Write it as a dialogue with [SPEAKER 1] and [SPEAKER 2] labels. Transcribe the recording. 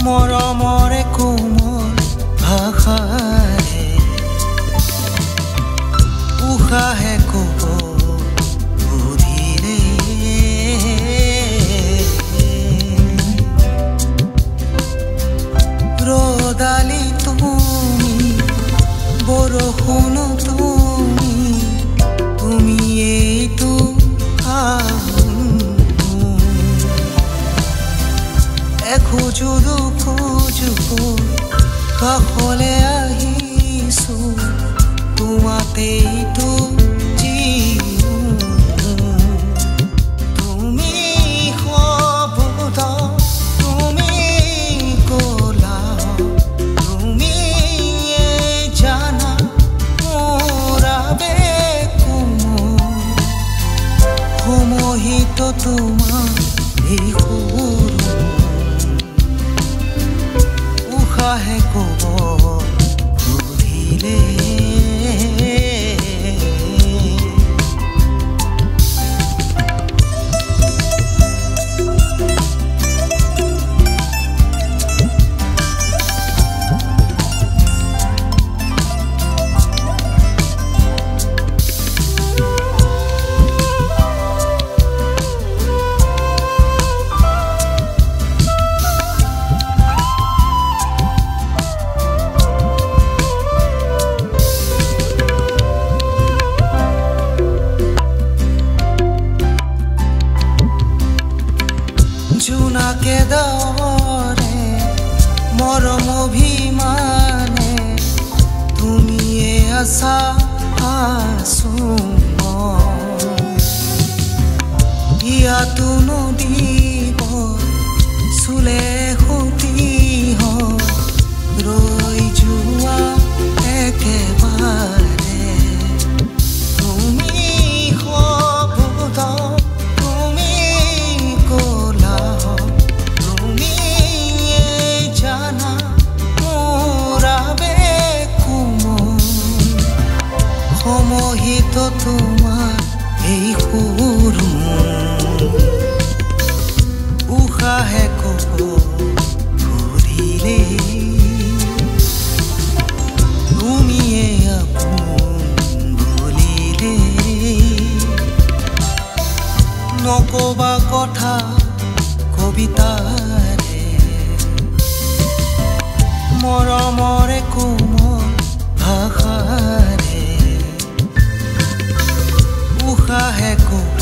[SPEAKER 1] মৰমৰে কোমল ভাষাৰে উশাহে কব বুধিৰে ৰদালি তুমি বৰষুণ তুমি এইটো এখোজো দুখোজো কাষলে আহিছো তোমাতেইতো তুমি শব্দ তুমি কলা তুমি জানা মোৰা বেকুমল সমহিত তোমাৰ এই সৰু উশাহে কব বুধিলে জোনাকে দৰে মৰম অভিমানে তুমিয়ে আছা আছো ইয়াতো নদীব চুলে সতী ৰৈ যোৱা একেবাৰে তুমি শব্দ সমহিত তোমাৰ এই সৰু উশাহে কব বুধিলে তুমিয়ে আপোন বুলিলে নকবা কথা কবিতাৰে মৰমৰে কোমল ভাষাৰে উশাহে কব